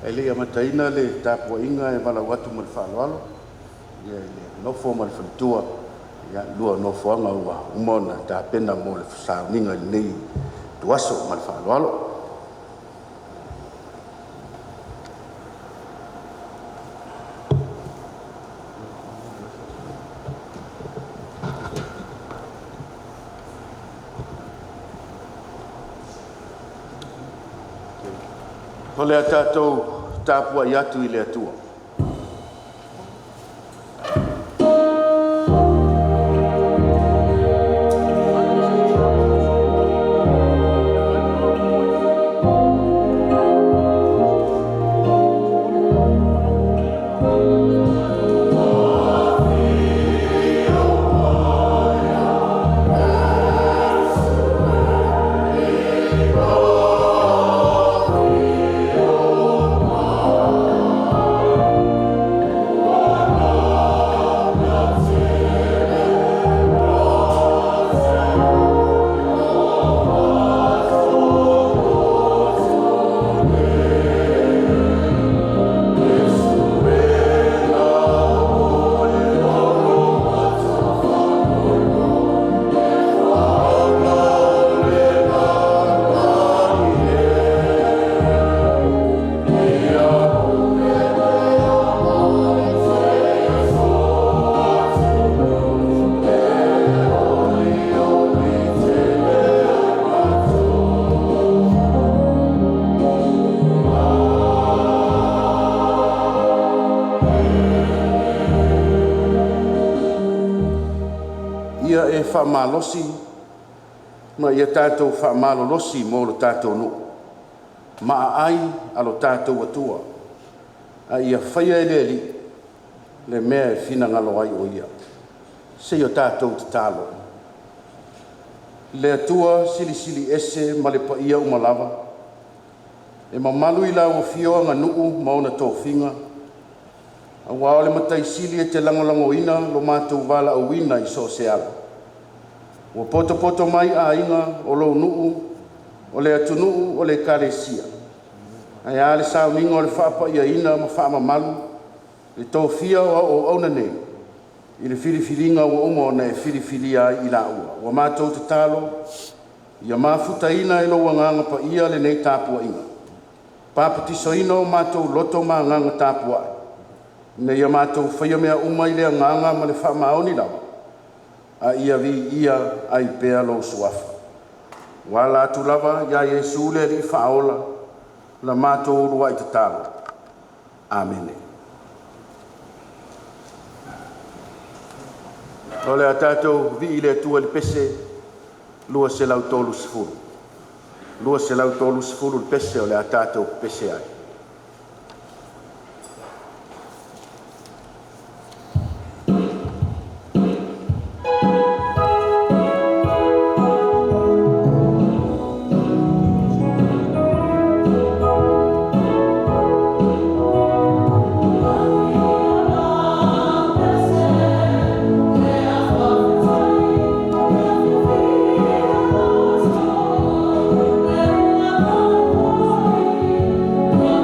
Ele mataina le tapu inga e wala watu mo le whāloalo. Ia le nofo mo le whantua. Ia lua nofo anga ua umona ta pena mo le whasauninga nei tuaso mo le whāloalo. Ho le tātou tāpua i atu i le atua. Whamalosi, ma ia tātou whamalolosi mō lo tātou no. Maa ai alo tātou atua. A ia whaia li, le mea e whina ngalo ai o ia. Se o tātou te tālo. Le atua sili ese ma le pa ia umalawa. E mamalu i lau o fioa ngā nuu mauna tō whinga. A wao le matai sili e te langolango ina lo mātou wala au ina i so se ala. O poto mai a inga o lo nuu, o le atu nuu, o le karesia. Ai ale sao ninga o le whapa ia ina ma whaama malu, le tō fia o auna nei. I le whiriwhiringa o umo na e whiriwhiria i la ua. O mātou te talo, ia mafuta ina e lo wanganga pa ia le nei tāpua inga. Pāpatiso ina o mātou loto ma nganga tāpua. Ne ia mātou whaia mea umai lea nganga ma le whaama aoni lawa. A ia vi ia ai pea lo suafa. Wala atu lava ia Yesu le li whaola la mātou urua i te tālo. Amene. O le a tātou vi i le atua li pese lua se lau tolu sifuru. Lua se lau tolu sifuru li pese o le a tātou pese ai. Oh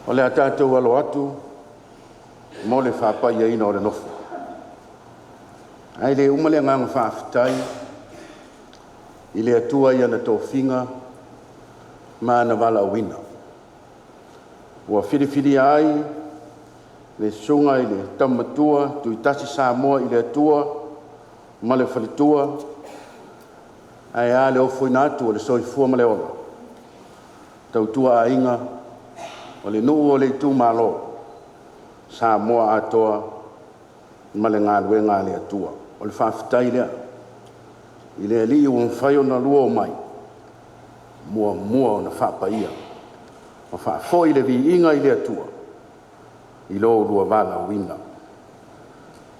O le tātou alo atu, mo le whapai ina o le nofo. Ai le umale nganga whaafitai, i le atua ia na tō whinga, ma na wala wina. Ua whiriwhiri ai, le sunga i le tamatua, tui tasi Samoa i le atua, ma le whalitua, ai a le ofo ina atu o le soifua ma le ola. Tautua a inga, o le nuu o le tu malo, Samoa atoa, ma le ngā luenga le atua. O le whaafitai lea, i le ali i wawhai o na lua o mai, mua o na whaapaia. O whaafo i le vi inga i le atua, i lo lua wala wina.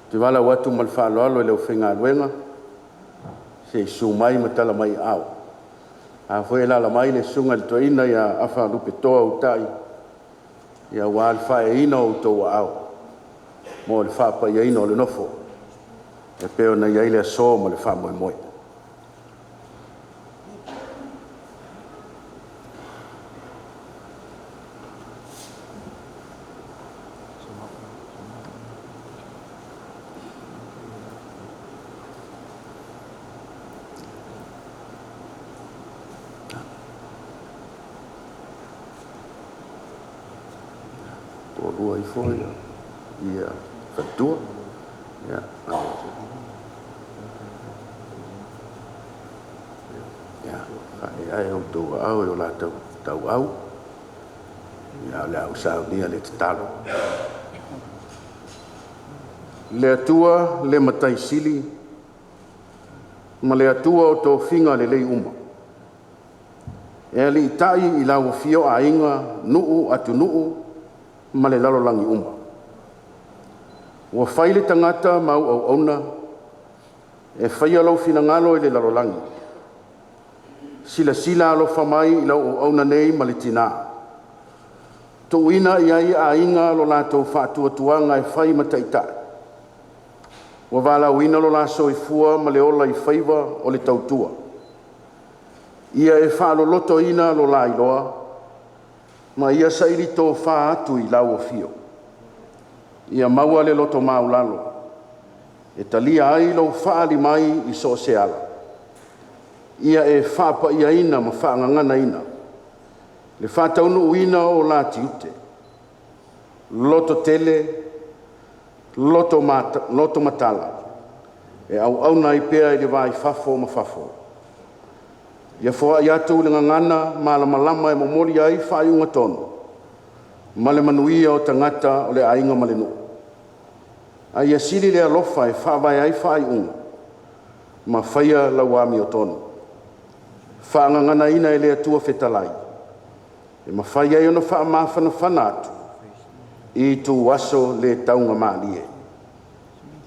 Te wala watu mal whaaloalo i leo whenga luenga, se su mai matala mai au. A fwe lala mai le sunga le toina ia awha lupe toa utai, ia wal whae ina o toa au. Mo le whaapaia ina o le nofo, e peo na ia ile so mo le wha moe moe. Lua i foi ia fatua ia ai o tau au o la tau au ia le au saunia le tatalo le atua le matai sili ma le atua o tō whinga le lei uma e li tai i lau fio a inga nuu atu nuu ma le lalolangi uma. Ua whaile tangata mau au auna, e whaia lau finangalo i le lalolangi. Sila alo whamai i lau au auna nei ma le tina. Tō ina i ai a inga lo lātou whātua tuanga e whai mataita. Ua wala uina lo la soifua ma le ola i whaiva o le tautua. Ia e whaalo loto ina lo la iloa, ma ia sairi tō wha atu i lau o fio. Ia maua le loto maulalo. E talia ai lau wha ali mai i so se ala. Ia e wha pa ia ina ma wha ngangana ina. Le wha taunu uina o la tiute. Loto tele, loto matala. E au nai pea i le vai fafo ma fafo. Ia fōa i atu le ngangana ma la malama e momori ai whai unga tono. Ma le manuia o tangata o le ainga ma le no. A ia siri le alofa e whawai ai whai unga. Ma whaia la wami o tono. Wha ngangana ina e le atua whetalai. E ma whaia i ona wha mawhana whana atu. I tu waso le taunga maalie.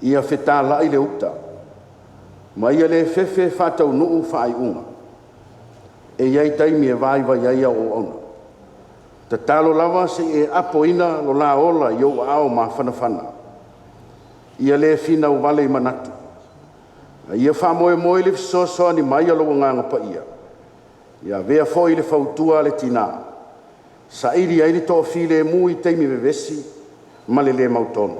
Ia whetala i le uta. Ma ia le whewhe whatau nuu whai unga. E iai taimi e vai iaia o ona. Ta talo lava se e apo ina lo la ola i au ao ma whanawhana. Ia le fina u wale i manatu. Ia wha moe le fisosoa ni mai alo nganga pa ia. Ia vea fo i le fautua le tina. Sa iri ai le toa file e mui taimi vevesi ma le mautono.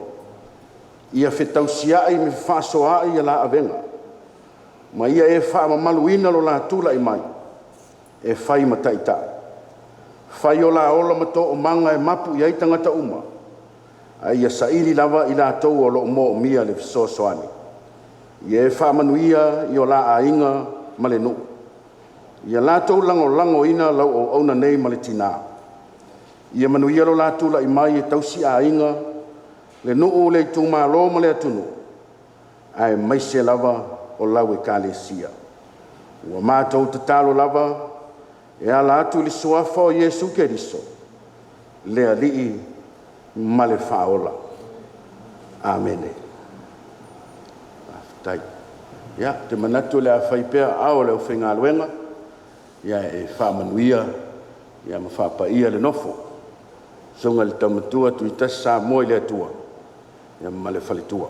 Ia whetau siai me whasoa i la avenga. Ma ia e wha mamaluina lo la tula i mai. E whai mataita. Whai o la ola mato o manga e mapu i tangata uma. A ia sairi lava i la tau o lo mo o mia le fisosoani. Ia e wha manuia i o la ainga ma le nu. Ia la tau lango ina lau o auna nei ma le tina. Ia manuia lo la tula i mai e tausi ainga le nu le tūmalo ma le atunu. Ai maise lava o lau e kālesia. Ua mātou tatalo lava e ala atu li suafa o Yesu Keriso, le alii ma le whaola. Amene. Tai. Ia, te manatu le a whaipea ao le o whenga luenga, ia e whamanuia, ia ma whapaia le nofo. Songa le tamatua tu i tasi sa moi le atua, ia ma le whalitua.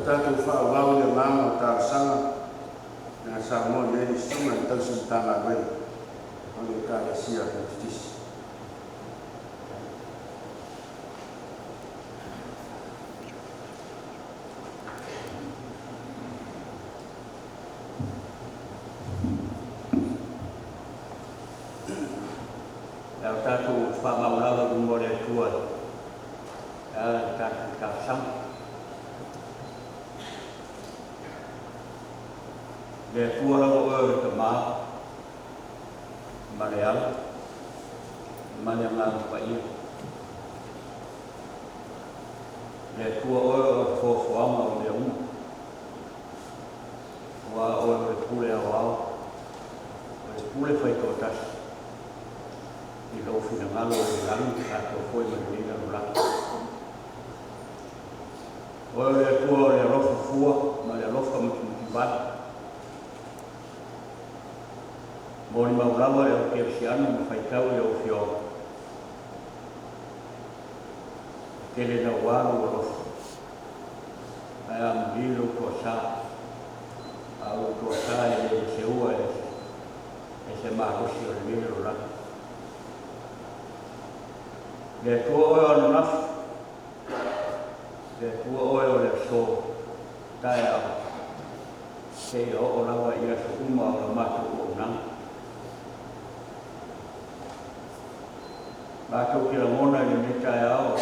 Tātou whaawau le māma o tā sanga, nā sā mō le ni stunga ni tausu ni tāngā rei, o le kā le sia ka titisi. Lau tātou whaamaulawa i mō le tua, tātou tā sanga. Le tua lau o te mā, ma le ala, ma le ngā pa ia. Le tua o fōwhanga o le unga. Wa o le pule au au, o le pule whaito tasi. I lo fina ngalo o le langi, kato foi ma le ina lulanga. O le tua o le rofa fua, ma le rofa muti vata. Mori maulawa e o ke siano ma whaitau e o whio. Tele na waru o rofa. Ai a mwilo kua sā. Au kua sā e le se ua e se mahosi o le mele o lana. Le tua oe o le nafu. Le tua oe o le so. Tae au. Se o lawa ia so uma o la matu o nanga. Mātou ki la mona i me tae ao,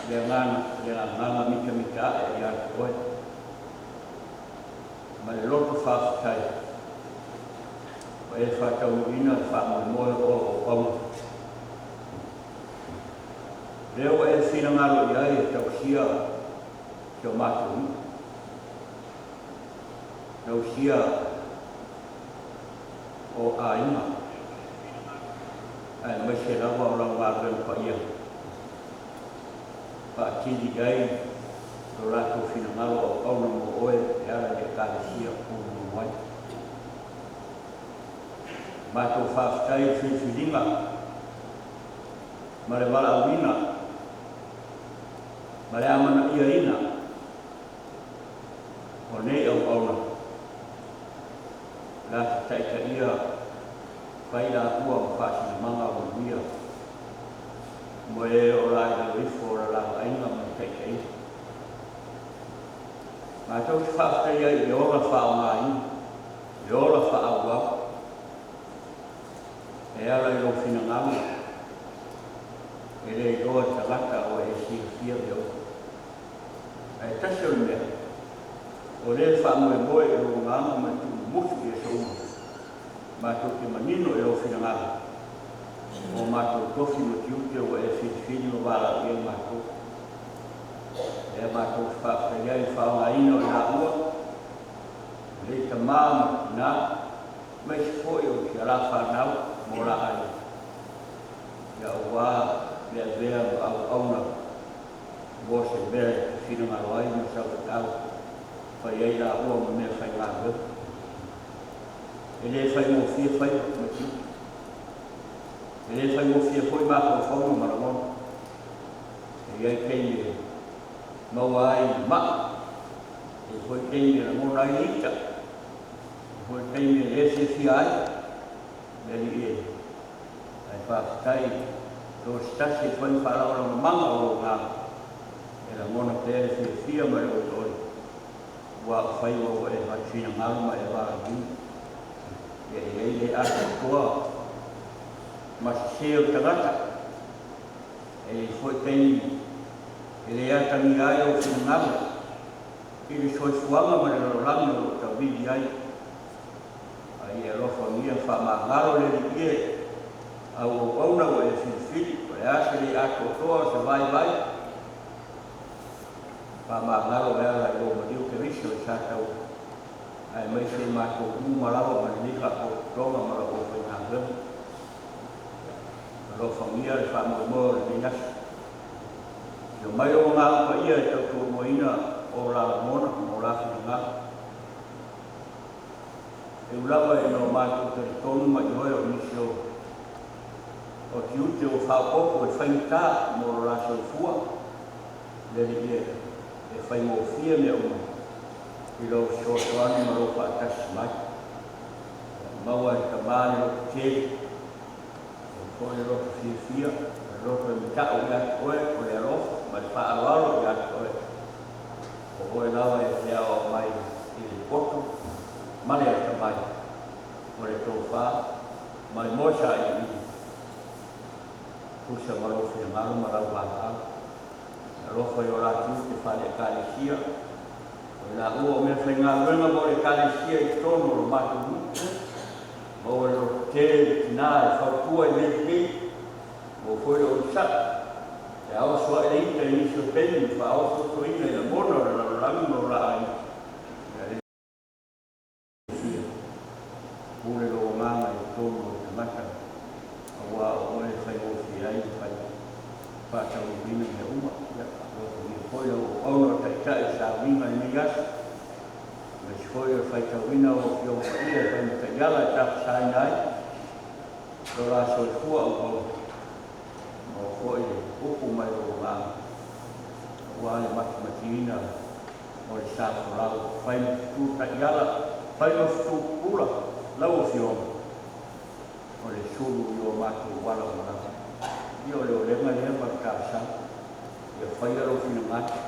le ngana mika mika e ia koe. Ma le loto whaafitai. Wa e whātau ina whaamoe moe o pauna. Leo e whina ngaro i ai e tau sia ki o mātou ina. Tau sia o a ina. Ai mai se rawa o rawa rau pa ia. Pa tiri gai, o rato whina ngaro o pauna mo oe, e ara e kāre sia o mo mai. Mātou whaafitai whiwhiringa, ma le wala awina, ma le amana ia ina, o nei au pauna. Rata taika ia, whai la ua o whaasina manga o mia. Mo e o rai la rifo o la ainga ma taika ia. Mātou te whaafitai ai e ora whao ngā ina, e ora whao wau. E ala i rofina ngāma. E le i roa tagata o e si fia leo. E tasi o mea. O le whamoe moe e o ngāma ma tu musu e souma. Mātou te manino e rofina ngāma. O mātou tofi mo tiute o e whiwhini o wala i e mātou. E mātou whaafitai ai whao ngā ina o ngā ua. Le ta māma nā. Mai se foi o ki ala whanau. Mora ai. Ia o wā, lea vea au auna. Wō se vea e whina ngaro ai ma sau te tau. Whai ei la ua ma mea whai ngā ngā. E le whai mō fia whai ma tiu. E le whai mō fia whai mā kua whauna ma ramona. E iai kei e maua ai ma. E whai kei e ramona ai ita. E whai kei e se fia ai. Dari e, ai whaafitai, tō stasi whai whalaura manga o ngā, e la mona pēre whia ma reo tōi, wā whai o e hachina ngāruma e wāra hui, e e le ata toa, ma se o tagata, e whai teini, e le ata ni ai o whina ngāruma, i le soi fuanga ma reo langi o ta vidi ai, ai e rofa mia whamangaro le rikie au o pauna o e whiwhiri o e ase le ato toa se vai whamangaro e ala i o mariu ke riso i sātau ai mai se mātou umarawa ma nika o tonga mara o whainangam rofa mia le whamangomoa le minas i o mai o ngā upa ia e tau tō moina o la mona o la whina e ulawa e no mātou te tonu mai oe o nisi o ti ute o whaopopo e whainta mō raso i fua le e whaingo fia me o I lo soatoani ma lo faatasi mai. Maua e tamāne lo te ko le lo fia lo ko mi ta o ya ko e le ro ma le whaaroaro ya ko e o ko e lawa e te ao mai i le poto ma le ata mai o le tō wha ma le mosa i i kusa ma lo fia maru ma rau wātau a lo whai o rātu te whale kālesia o la ua o mea whai ngā ruenga mo le kālesia i tono lo matu o lo te nā e whautua i mei o foi o sa e ao soa e ita i niso peni pa ao so ina i la mono la rangi no la ai pule lo nganga i tono o te mata awa o e whai o fi ai whai pata o vina me uma o foi o ono ta e sa vinga i migas mas foi o whai ta wina o fi o ia whai ta yala ta sa nai lo la so fua o o foi upu mai o ngā wale makimatina o le sāko lau whai tū taiala whai o tū kura lau o whionga o le suru i o mātou wala o ngā i o le o lenga lea ma kāsa i a whai alo whina ngāti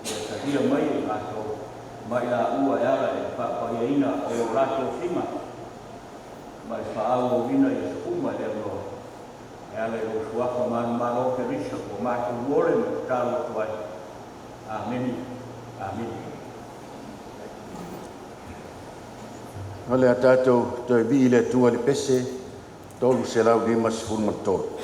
i a taria mai e ngātou mai la ua e ara e whaapai ina o rātou whima mai whaau o vina i a sukuma lea roa e ale o suafa maro ke risa o mātou wole me tālo tuai. Amen. Amen. Ole a tātou toi vi le tua le pese, tolu se lau lima sifuru matoro.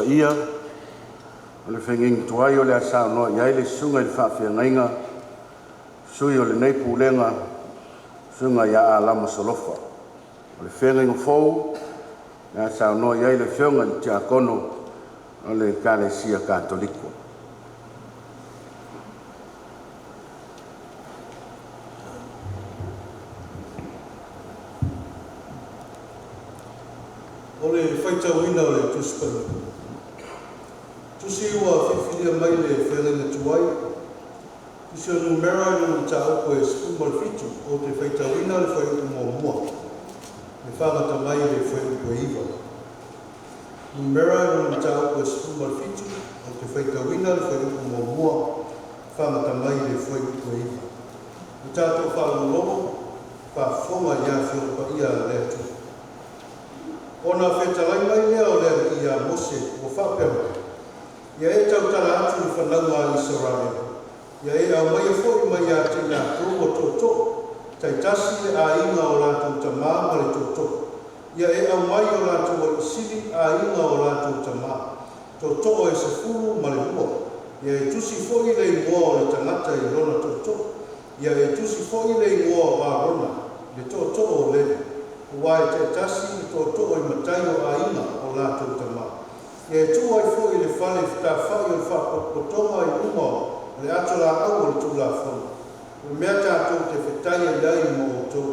ia o le whenging tuai o le asao noa iai le sunga i le whawhiangainga sui o le nei pulenga sunga ia a lama solofa o le whenginga fōu le asao noa iai le whionga i tia kono o le Kalesia Katoliko. O le whaitauina o le tuspana. Tusi ua whiwhiria mai le whenga tuai. Tusi o numera i nuna tā opo e spumal fitu o te whaitauina le whaiuku mua. Le whangata mai le whaiuku iwa. Numera i nuna tā opo e spumal fitu o te whaitauina le whaiuku mua. Whangata mai le whaiuku iwa. O tātou whangulomo, whawhonga ia whiopa ia lea tu. Ona whetalai mai lea o lea ki a Mose o whapema. Ia e tautara atu i whanaunga a Israel. Ia e au mai e fōi mai a tēnā kruo tōtō. Tai tasi le a inga o lātou tamā ma le tōtō. Ia e au mai o lātou o isili a inga o lātou tamā. Tōtō o e se furu ma le hua. Ia e tusi fōi le ingoa o le tangata i rona tōtō. Ia e tusi fōi le ingoa o a rona. Le tōtō o lene. Wai te tasi i tōtō i matai o a inga o lātou tamā. E tū ai fōi le whale whita whai o whapotonga i uma le atola au o le tūla whanu. Le mea tātou te whetai e lai mo o tō.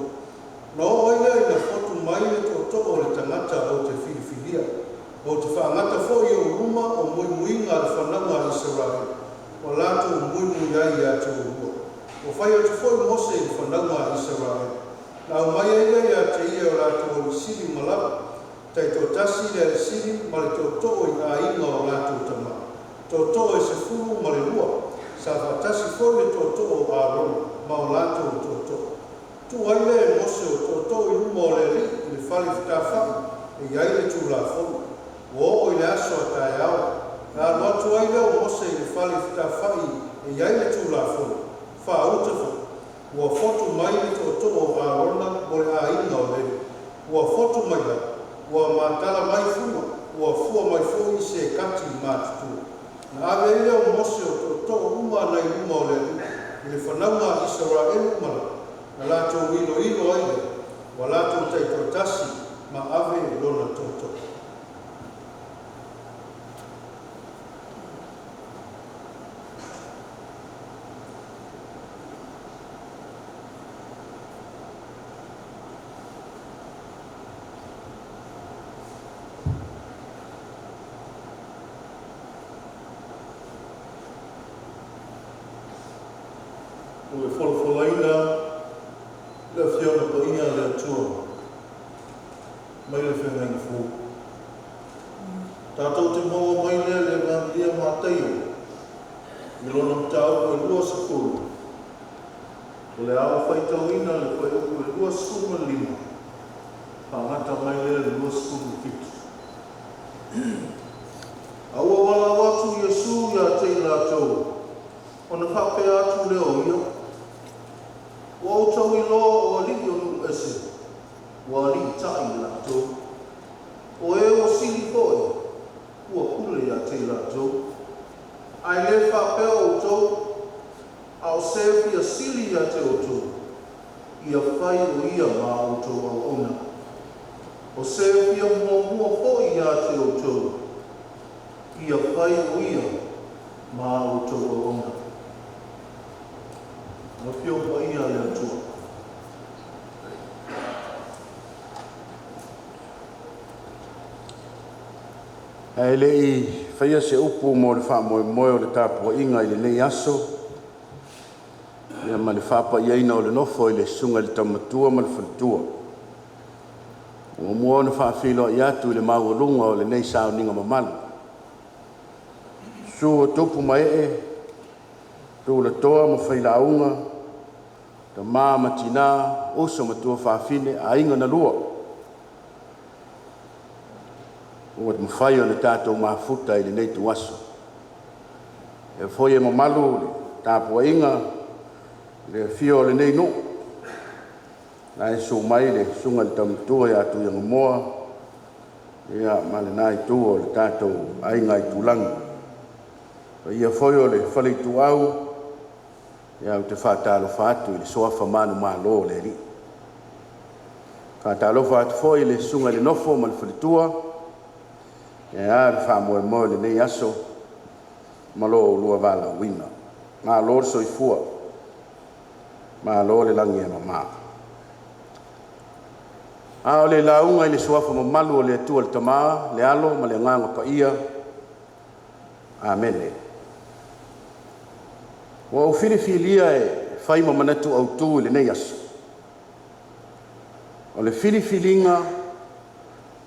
Nō oia i na whotu mai le tōtō o le tangata o te whiwhiria. O te whaangata fōi o ruma o muimuinga le whananga i Israel. O lātou muimuinga i a tō rua. O whai o te fōi Mose i whananga i Israel. Nā mai ai a te ia o lātou o siri malapa. Tai tō tasi le siri ma le tōtō i a inga o lātou tamā. Tōtō e se furu ma le rua. Sa whatasi fōi le tōtō o Āron ma o lātou tōtō. Tu ai le Mose o tōtō i ruma o le ri i le whali whitawhaki e iai le tūla whonu. O o i le aso a tae au. Nā roa tu ai le o Mose i le whali whitawhaki e iai le tūla whonu. Wha utafu. Ua fotu mai le tōtō o Ārona mo le a inga o le. Ua fotu mai la. Ua mātala mai fuma. Ua fua mai fōi se kati mātutu. Na ave ele o Mose o tōtō uma nei uma o le. I le whanaunga Israel umala. Na lātou ilo aile. Wa lātou tai tō tasi ma ave lona tōtō. O e wholawhalaina le whiona pa inga le atua mai le whengang fō. Tātou te maua mai lea le vangia mātaio i lona mtau ko e lua sakuru. O le awa whaitauina le koe uku e lua sakuru lima. Pangata mai lea le lua sakuru fitu. Aua wala watu Yesu ia te lātou. Ona whape atu leo ia. Wa o tau i loa o aliki o nu ese. Wa aliki tai lātou. O e o sili koe. Ua kule ia te lātou. Ai le whapea o tau. Au se fia sili ia te o tau. Ia whai o ia mā o tau au ona. O se fia mua hoi ia te o tau. Ia whai o ia mā o tau au ona. Ma whio pa ia le atua. E le I whaia se upu mo le wha moe moe o le tāpua inga I le nei aso. Ia ma le whapa iaina o le nofo I le sunga le tamatua ma le whalitua. O mua na whaafilo I atu I le maurunga o le nei sao ninga mamalu. Su o tupu mai tu le toa mo whailaunga, ta mā matina, oso matua whaafine, a inga na lua. O at mawhai o le tātou mafuta I le nei tu aso. E foi e mamalu le tāpua inga, le fio le nei no. Na e so mai le sunga le tamatua I atu yanga moa, ia malenai tu o le tātou ainga i tūlangi. Ia foi o le whale tu au, ia o te whātalo whātu i le soafa manu mālo le ri. Whātalo whātu foi le sunga le nofo ma le whalitua, ia le whāmoe moe le nei aso, malo o lua wala wina. Mā lor so i fua, mā lo le langi e mamā. A o le launga i le suafa mamalu o le atua le tamā, le alo ma le nganga pa ia. Amene. Wa o filifilia e whai mamanatu au tū le nei aso. O le filifilinga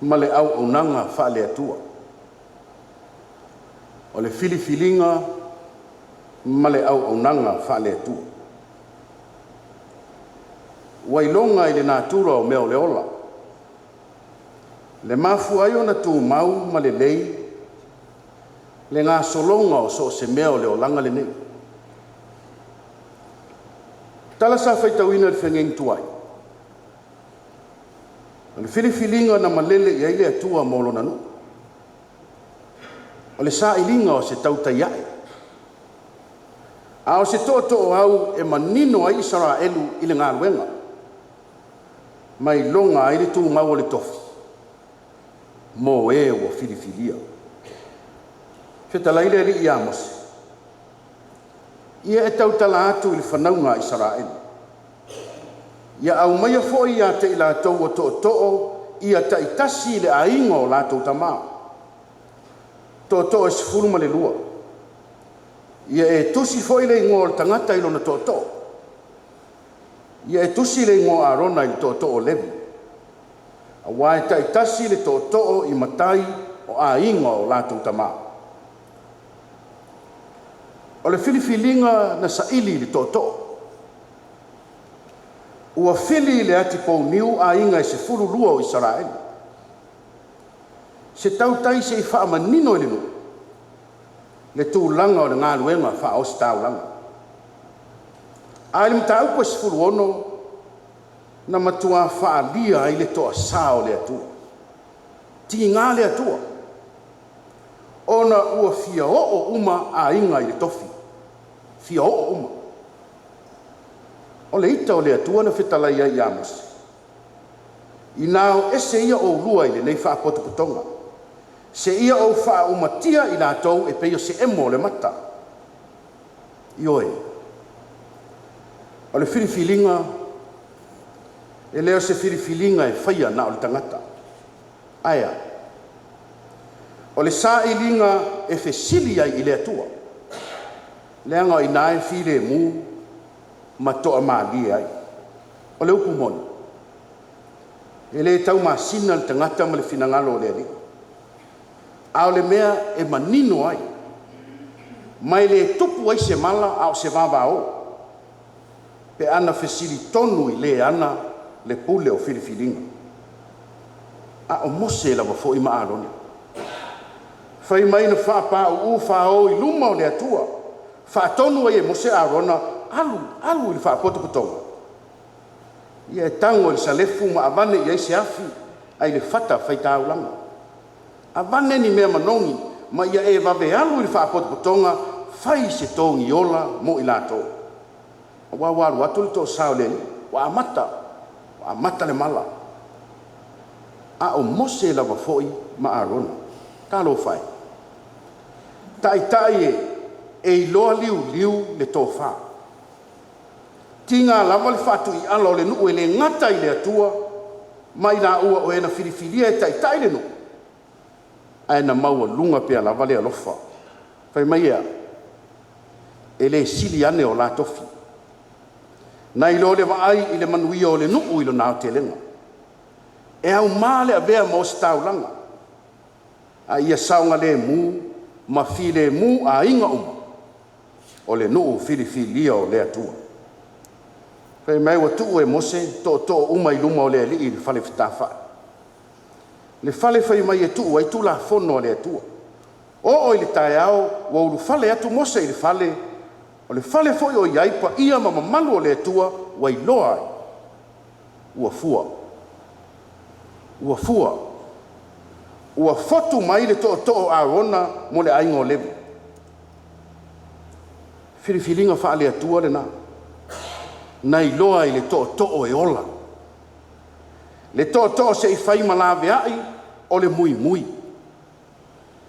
ma le au aunanga wha le atua. O le filifilinga ma le au aunanga wha le atua. Wailonga i le nātura o mea o le ola. Le mafu ai ona tu mau ma le lei, le ngā solonga o so se mea o le olanga le nei. Tala sa whaitawina le whengeng tuai. Le filifilinga na malele i aile atua molo nanu. O le sa ilinga o se tautaiae. A o se toto o au e manino ai Israelu i le ngā luenga. Mai longa ai le tu mau o le tofi. Mo e o filifilia. Whetalaile li i Amos. Ia e tautala atu i le whanaunga Israel. Ia au maia foi ia te i lātou o to'o ia ta i tasi le ainga o lātou tamā. To'o e sifuru ma le lua. Ia e tusi foi le ingo o le tangata ilo na to'o. Ia e tusi le ingo arona i le to'o levi. A wai ta i tasi le to'o i matai o ainga o lātou tamā. O le filifilinga na saili le to'o. Ua fili le ati pou niu ainga e se furu lua o Israel. Se tautai se i wha manino i le nu. Le tūlanga o le ngā luenga wha o se taulanga. A le mta upo e se furu ono na matua wha lia i le toa sao le atua. Ti ngā le atua. Ona ua fia o uma ainga i le tofi. Fia o uma. O le ita o le atua na whetalai ai Amos. I nāo ese ia o lua i le nei wha potopotonga. Se ia o wha umatia i nātou e peio se emo le mata. I oe. O le filifilinga, e leo se filifilinga e whaia na o le tangata. Aia. O le sa ilinga e fesili ai i le atua. Leanga i nae file mu ma toa maali ai. O le upu moni. E le tau masina le tangata ma le finangalo o le ali. A o le mea e manino ai. Mai le tupu ai se mala au se vava o. Pe ana fesili tonu i le ana le pule o filifilinga. A o mose la wafo i maarone. Fai mai na whapa u whao i luma o le atua. Whaatonu ai e mose arona alu i whaapotopotonga. Ia e tango i sa lefu ma avane i eise afi ai le whata whaitaulanga. Avane ni mea manongi ma ia e vave alu i whaapotopotonga whai se tongi ola mo i lato. Wawaru atu li tō sao le wa amata le mala. A o mose lava foi ma arona. Talo whai. Tai e iloa liu le tō wha. Tinga lava le whatu i alo le nuu e le ngata i le atua, mai nā ua o ena filifilia e tai le nuu. Aena maua lunga pia lava le alofa. Whai mai ea, e le sili ane o la tofi. Na ilo le vaai i le manuia o le nuu ilo nao te lenga. E au maa le avea mo se taulanga. A ia saunga le mu, ma fi le mu a inga o le nuu filifilia o le atua. Whai mai wa tuu e mose, to uma i luma o le ali i le whale whitawha. Le whale whai mai e tuu ai tula whono o le atua. O i le tae au, wa uru whale atu mose i le whale, o le whale foi o iaipa ia ma mamalu o le atua, wa i loa ai. Ua fua. ua fotu mai le to'oto'o Arona mo le aiga o levi filifilinga fa'aleatua lenā na iloa i le to'oto'o e ola le to'oto'o se'i fai ma lavea'i o le muimui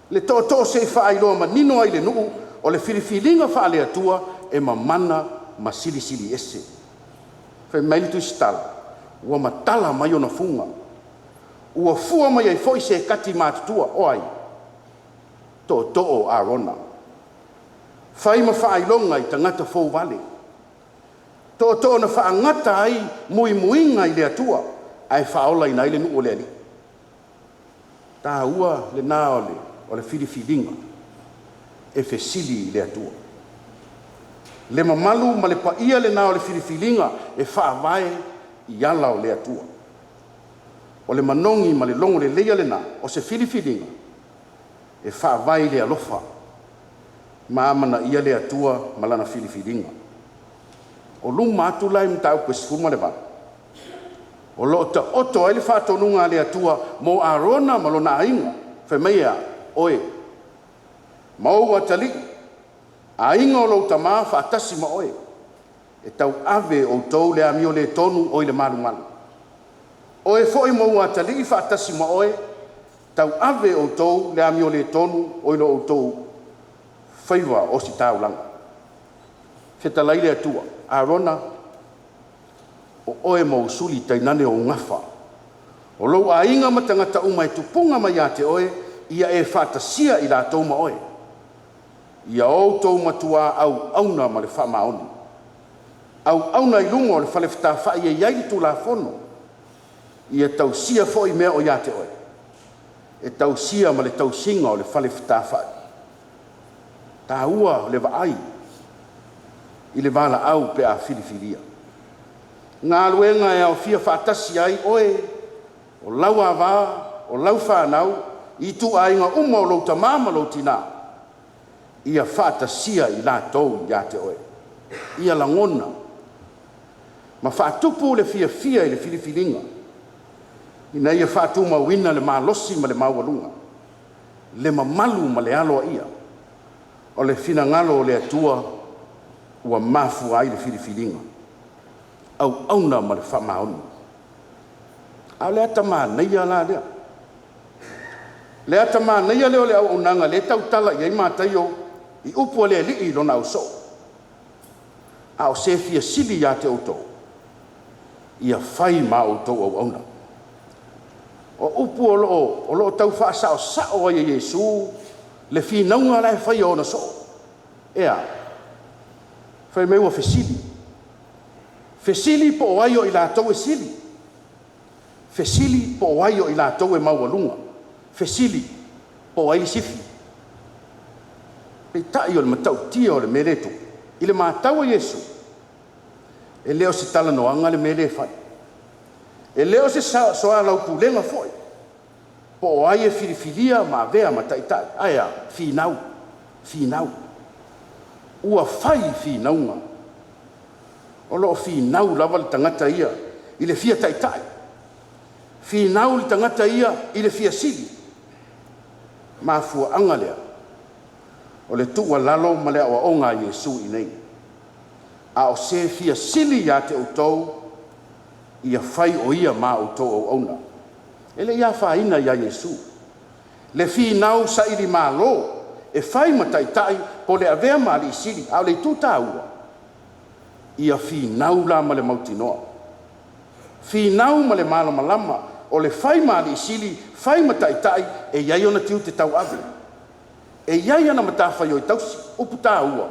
le to'oto'o se'i fa'ailoa manino ai le nu'u o le filifilinga fa'aleatua e mamana ma silisili ese fai mai le tuisitala ua matala mai ona funga ua fua mai ai fo'i se kati matutua o ai to'oto'o Arona fai ma fa'ailonga i tangata fou vale to'oto'o na fa'angata ai muimuinga i le atua ai fa'aola ina i le nu'u o le ali tāua lenā o le filifilinga e fesili i le atua le mamalu ma le pa'ia lenā o le filifilinga e fa'avae i ala o le atua o le manongi ma le longo le leia lenā o se filifilinga e fa'avae le alofa ma amana ia le atua ma lana filifilinga o luma atu lai mtau pesifuma le vale o lo ta'oto ai le fa'atonunga le atua mo Arona ma lona ainga fe meia oe mau atali ainga o lo tamā fa'atasi ma oe e tau ave o tou le amio le tonu o le malumalu oe fo'i mau atali fa'atasi ma oe tau ave o tou le amio le tonu o lo tou faiva o si taulanga se talai le atua Arona o oe mau suli tainane o ngafa o lou ainga ma tangata uma e tupunga mai a te oe ia e whatasia i la tau ma oe ia o tau matua au auna ma le whamaoni au auna i lungo le whale whai e iai tu la fono ia tau sia fo i mea o ia te oe e tau sia ma le tau singa o le whale whai tā ua le vaai i le vala au pe a filifilia ngā luenga e au fia whaatasi ai oe o lau avā o lau whanau i tu ainga uma o lau tamama lau tina ia whaatasia i la tau ia te oe ia langona ma whaatupu le fia i le filifilinga ina ia whaatuma wina le malosi ma le maualunga le mamalu ma le aloa ia o le finangalo o le atua ua mafu ai le filifilinga au auna ma le whamaoni a le ata māneia la lea le ata māneia leo le au unanga le tau tala i ai mātai o i upu le li i lona au so a o se fia sili ia te autou ia whai ma autou au auna o upu o lo tau whaasao sao ai Yesu le finaunga lai whai o na so ea whai meua fesili po o aio i la tau e sili fesili po o aio i la tau e maualunga fesili po o ai sifi pei tai o le matau tia o le meretu i le mātau e Yesu e leo se tala noanga le mere whai e leo se soa lau pulenga foi po o ai e filifilia ma vea ma taitai aia finau ua whai finaunga o loo finau lava le tangata ia i le fia taitai finau le tangata ia i le fia sili ma fuaanga lea o le tuua lalo ma le awaonga a Yesu i nei a o se fia sili ia te outou ia whai o ia ma outou au auna ele ia whaina ia Yesu le finau sa ili malo e whai ma taitai po le avea ma li sili au le tuta ua ia finau la ma le mautinoa finau ma le malamalama o le whai ma li sili whai ma taitai e iai ona tiu te tau ave e iai ana matawhai o i tausi upu tā ua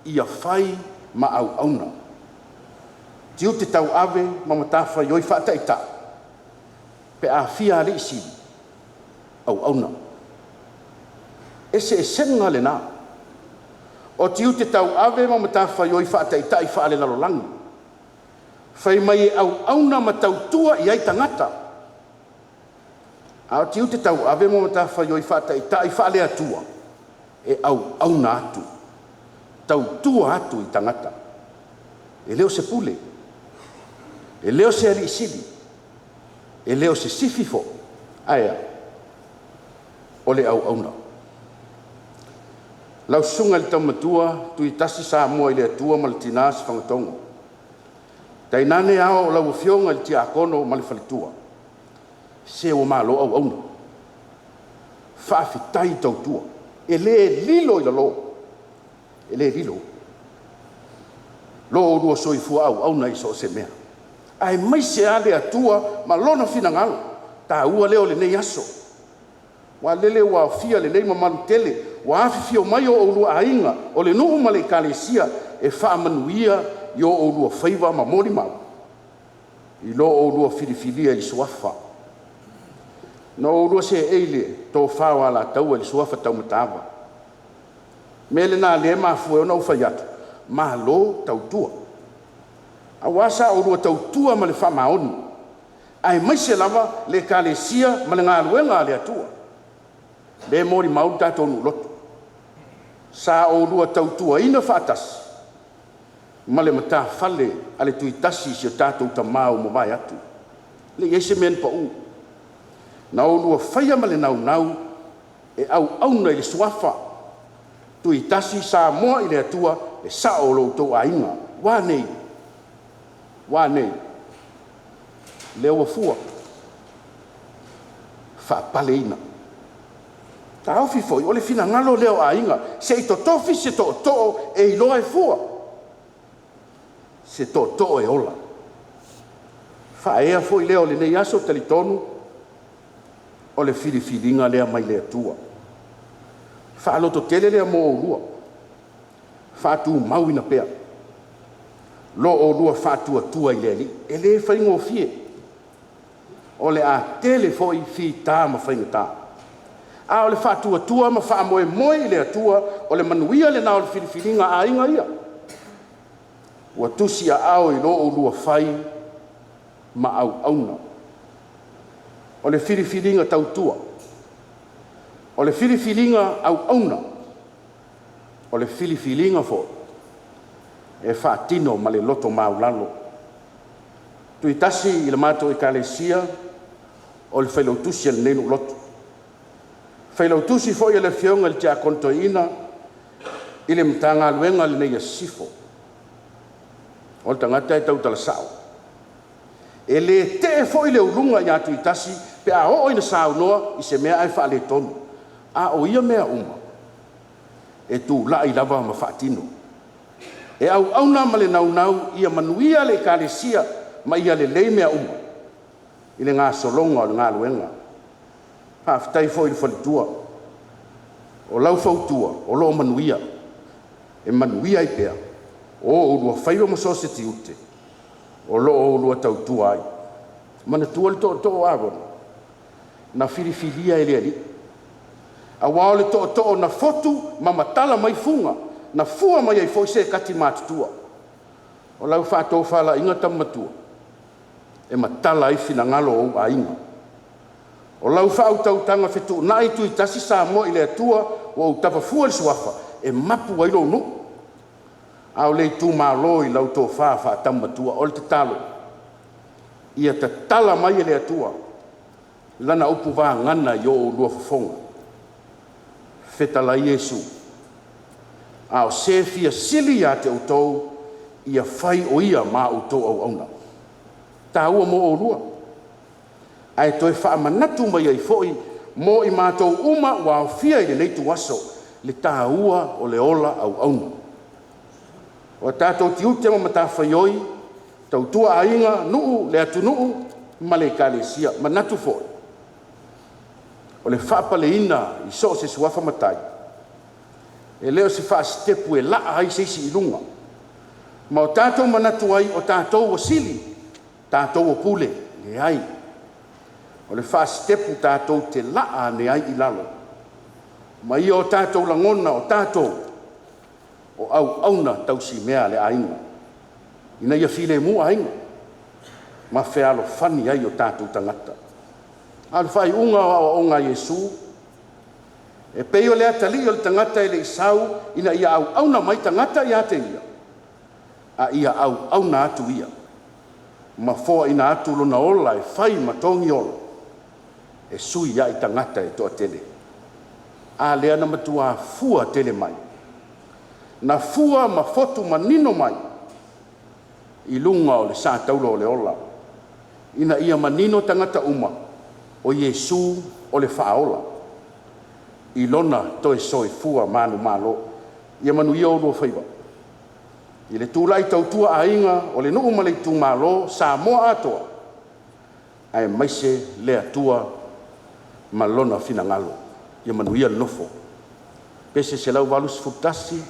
ia whai ma au auna tiu te tau ave ma matawhai o i whaataita pe a fia li sili au auna ese e senga le nā o tiu te tau ave ma matawhai o i whaataita i whaale lalolangi whai mai e au auna ma tau tua i ai tangata a tiu te tau ave ma matawhai o i whaataita i whaale atua e au auna atu tau tua atu i tangata e leo se pule e leo se ali sili e leo se sififo aia o le auauna. Lau sunga le taumatua tui tasi sa moa i le atua ma le tina si whangatonga. Tainane ao o lau fionga le tia akono ma le whalitua. Se o malo auauna. Whaafitai tautua. E le lilo i la lo. E le lilo. Lo o rua soifua auauna i so se mea. Ai mai se ale atua ma lona finangalo. Ta ua leo le nei aso. Wa lele wa fia le nei mamalu tele. Wa afifio mai o lua ainga. O le nuhu ma le kalesia e wha manuia i o lua whaiva ma mori mau. I lo o lua filifilia i suafa. No o lua se eile tō whawa la tau e li suafa tau matawa. Mele nā le ma fue o nau whaiatu. Ma lo tau tua. A wasa o lua tau tua ma le wha maoni. Ai mai se lava le kalesia ma le ngā luenga le atua. Le mori mau tato nu lotu. Sa o lua tau tua ina whaatasi. Ma le mata fale ale tui tasi si o tato ta mau mo mai atu. Le yese men pa u. Na o lua whaia ma le nau nau e au na i le suafa. Tui tasi sa moa i le atua e sa o lo tau a inga. Wā nei. Wā nei. Le o fua. Wha pale ina. Ta au fifoi, o le fina ngalo leo a inga. Se i to tofi se to to e i loa e fua. Se to to e ola. Wha ea foi leo le nei aso talitonu. O le filifilinga lea mai lea tua. Wha aloto tele lea mo o lua. Wha tu mau ina pea. Lo o lua wha tua i lea li. E le whaingo fie. O le a tele foi fi tā ma whainga tā. A o le wha tua ma wha moe i lea tua. O le manuia le nao le filifilinga a inga ia. Ua tusi a ao i lo o lua whai ma au auna. O le filifilinga tautua. O le filifilinga au auna. O le filifilinga fo. E whaatino ma le loto maulalo. Tui tasi i le mato i kalesia. O le whailautusi al nenu loto. Whailautusi fo i le fionga le tia kontoina. I le mtanga luenga le neia sifo. O le tangata e tau talasao. E le te e fo i le urunga i atu i tasi. Pe a o ina sao noa i se mea ai wha le tonu. A o ia mea uma. E tu la i lava ma whaatino. E au auna ma le nau ia manuia le kalesia ma ia le lei mea uma. I le ngā solonga o le ngā luenga. Haftai fo i le whalitua. O lau fautua, o lo manuia. E manuia i pea. O urua whaiwa ma soseti ute. O lo urua tautua ai. Mana tua le to'o agona. Na filifilia ele ali. A wao le to'o na fotu ma matala mai funga. Na fua mai ai foi se kati matutua. O lau whātou whala inga tamatua. E matala ai fina ngalo o a inga. O lau whautau tanga whetu na i tui tasi sa mo i le atua o tapa fua le suafa. E mapu wailo no. Au le tu malo i lau tō wha tamatua o le te talo. Ia te tala mai le atua. Lana upu wā ngana i o lua whafonga. Whetala Iesu. Ao se fia sili a te utou, ia whai o ia mā utou au auna. Tā ua mo o lua. Ai toi wha manatu mai ai foi, mo i mātou uma wa o fia i le neitu aso, le tā ua o le ola au auna. O tātou tiute ma mata whai oi, tau tua ainga nuu, le atu nuu, ma le kalesia, manatu foi. O le whaapale ina i so se suafa matai. E leo se wha stepu e laa ai seisi i lunga. Ma o tātou manatu ai o tātou o sili, tātou o pule, le ai. O le wha stepu tātou te laa ne ai i lalo. Ma ia o tātou langona o tātou, o au auna tau si mea le ainga. Ina ia file mua ainga. Ma fealo fani ai o tātou tangata. Al fai unga o onga Yesu. E peo le atali o le tangata e le isau ina ia au auna mai tangata ia te ia. A ia au auna atu ia. Ma foa ina atu lona ola e fai matongi ola. E sui ia i tangata e toa tele. a lea na matua fua tele mai. Na fua ma fotu manino mai. I lunga o le sa taulo o le ola. Ina ia manino tangata uma o Yesu o le whaola. I lona toe soe fua manu malo. Ia manu ia o lua whaiwa. I le tūlai tautua a inga o le nuu malei tū malo sa moa atoa. Ai maise lea tua malona fina ngalo. Ia manu ia nofo. Pese se lau valus futasi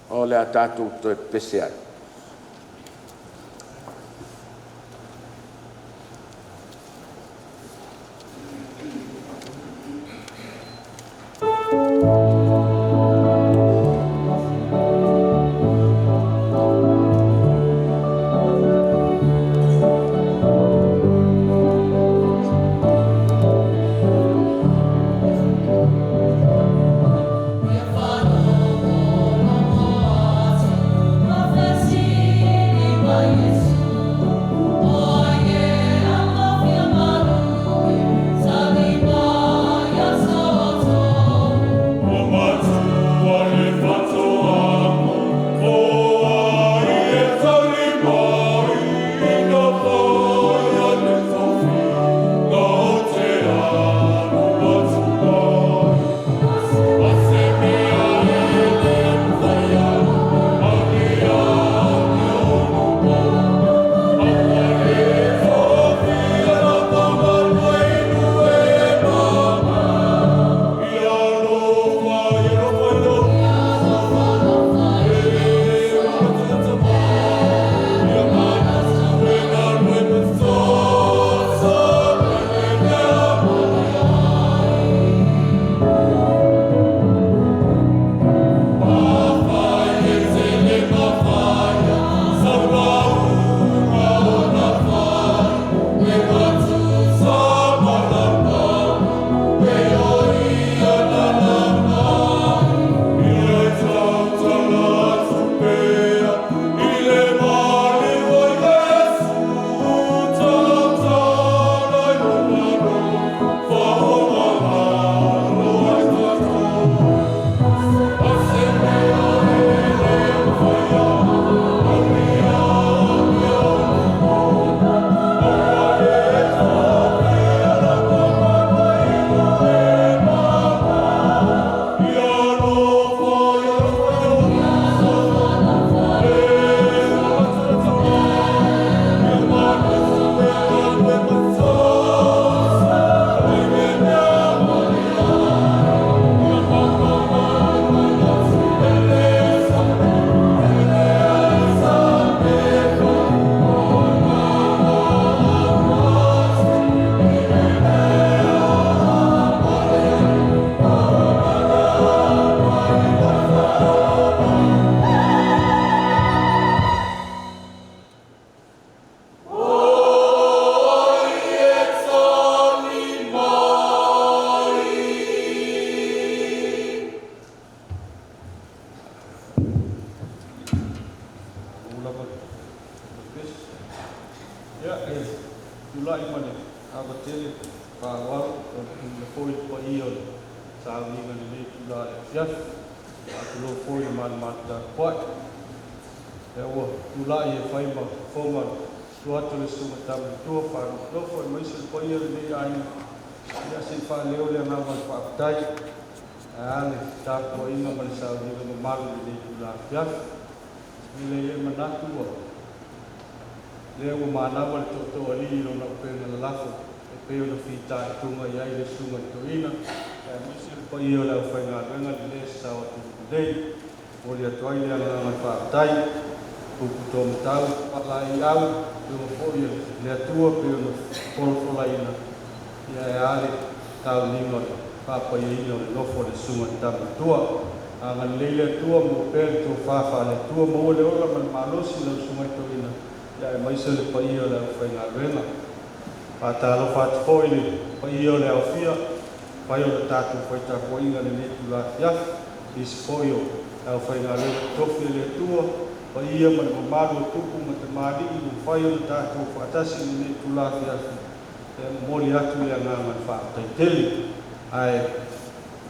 o le atatu toe pese ai.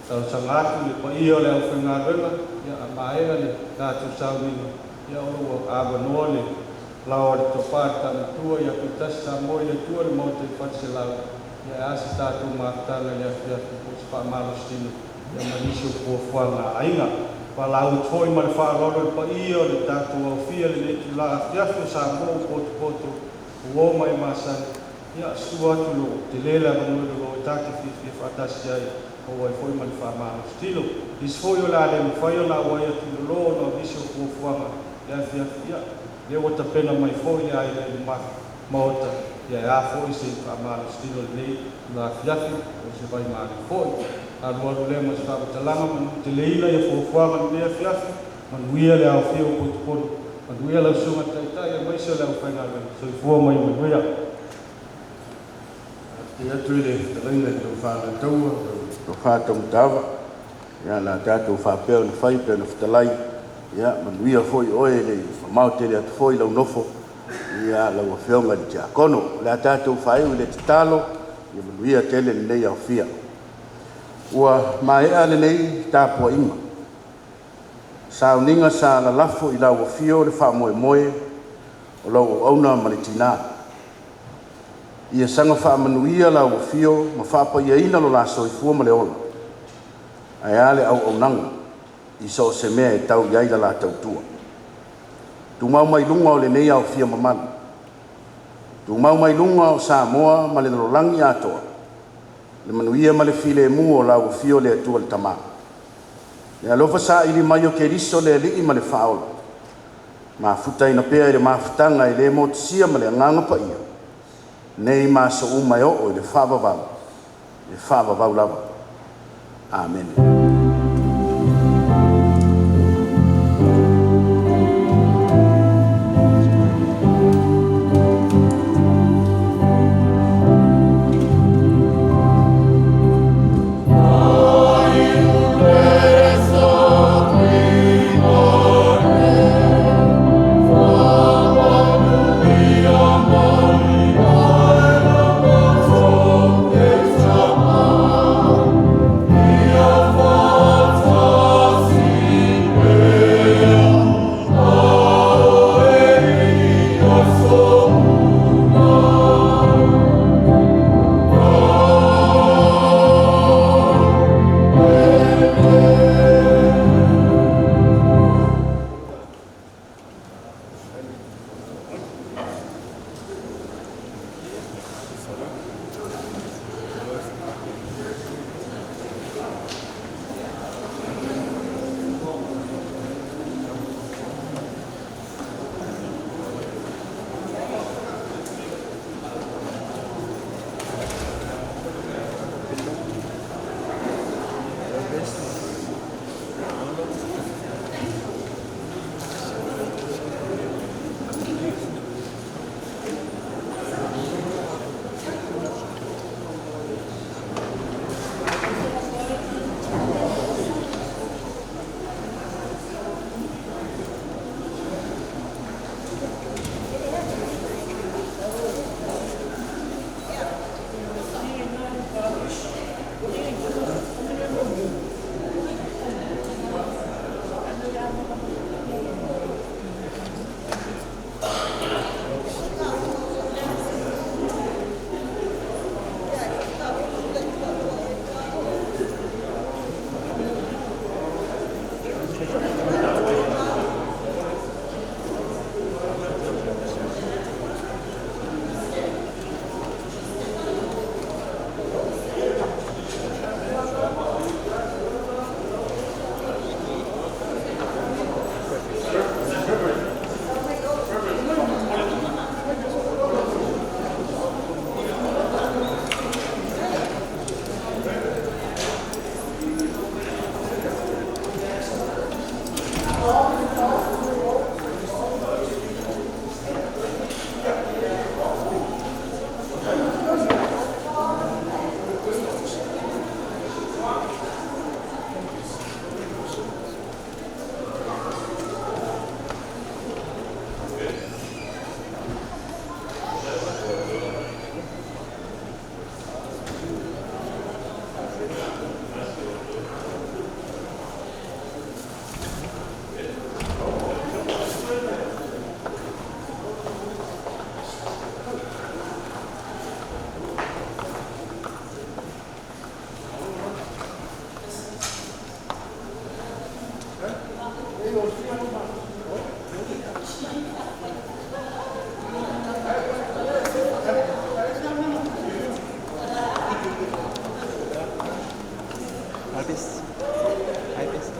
Tau sangatu le pa ia le au whenga rena, ia a maenga le tātou saunina, ia ua awa noa le lao le topa tana tua, ia kutasi sa moi le tua le mau te whatse lau, ia asi tātou mātana le afi po se wha malo stino, ia manisio puafuanga ainga, pa lau toi ma le wha lolo le pa ia le tātou au fia le netu la afi sa mo poto, uo mai masani, ia stua tu lo, te lela manuelo lo, tātou fifi whatasi ai, o ai foi mal fa mal stilo is foi ola le foi ola o ai tu lo no viso fu fuanga ya ya le o pena mai foi ai le ma mota ya foi se fa mal stilo le na fiafi o se vai mal foi a lo le mas fa talanga te leila ya fu fuanga le fiafi man wia le au fio pot man wia la sunga tai ya mai se le fa na so fu mai wia ia tuile taringa tu fa na tau to fa tong tava ya la tatu fa pe on fai pe no ftalai ya manuia foi oe le mau te le foi lo nofo ya la wa fionga di ja kono la tatu fa u le talo ya manuia tele le ya fia wa mai ale nei ta po ima sa uninga sa la lafo ila wa fio le fa moe moe o lo ona malitina ia sanga fa manuia la o fio ma fa pa ia ina lo la soifua ma le ona ai ale au nang i so se mea e tau iai la tau tua tu mau mai lunga o le nei au fia mamana tu mau mai lunga o Samoa ma le lolangi atoa le manuia ma le file mu o la o fio le atua le tama le alofa sa ili mai o ke riso le li ma le faola ma futa ina pea le mafutanga i le motisia ma le nganga pa ia nei ma so mai o le fava lava amen. For bist. Hi bist.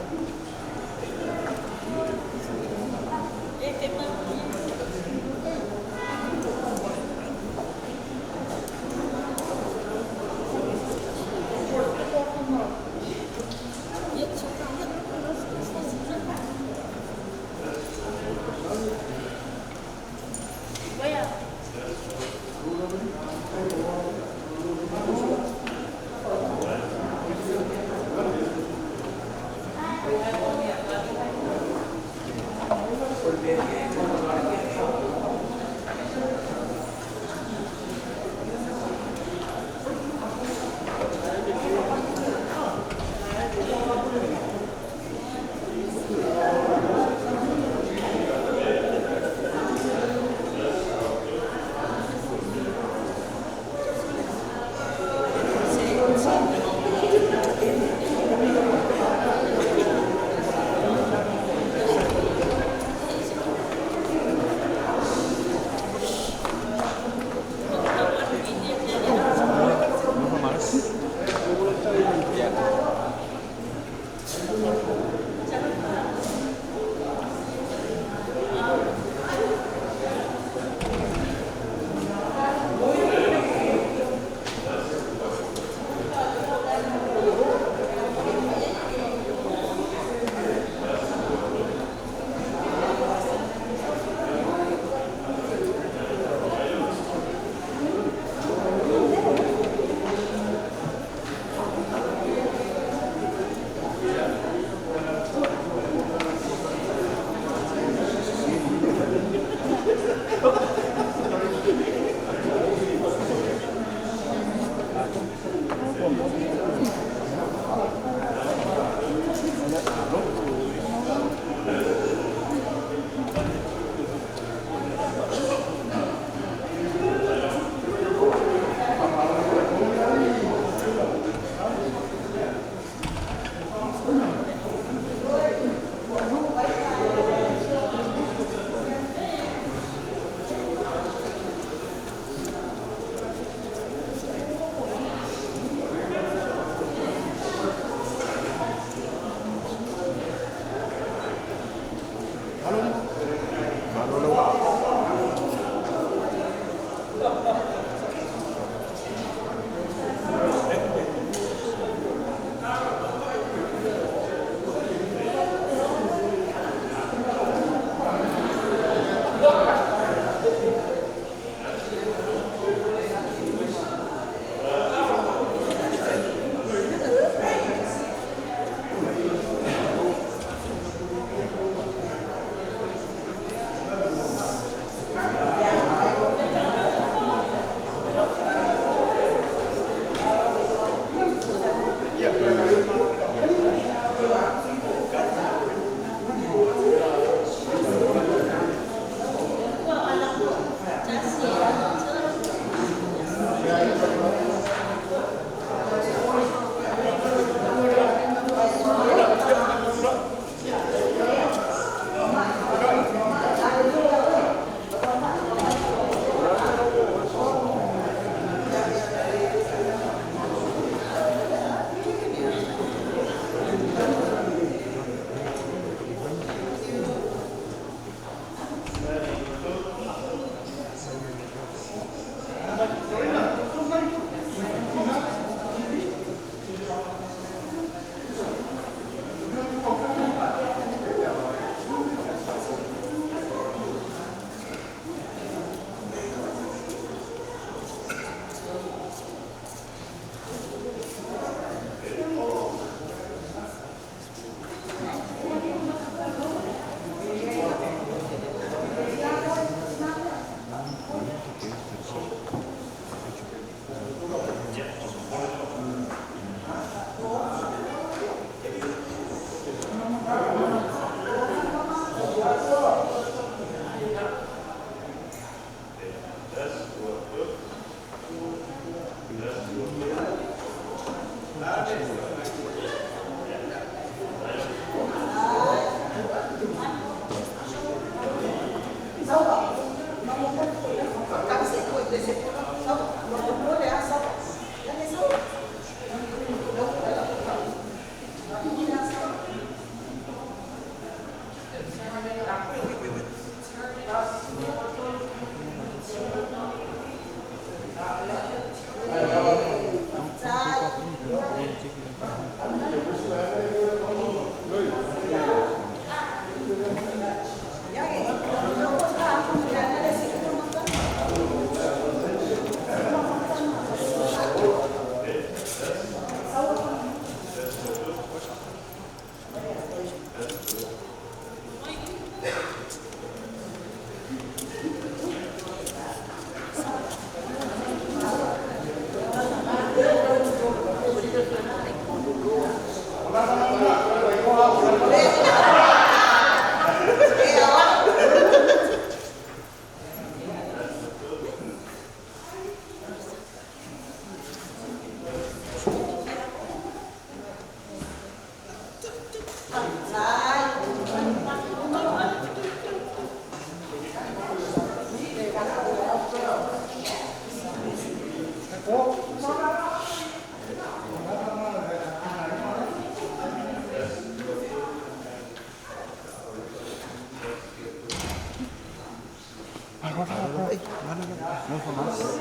No for us.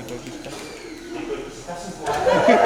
Equal discussion.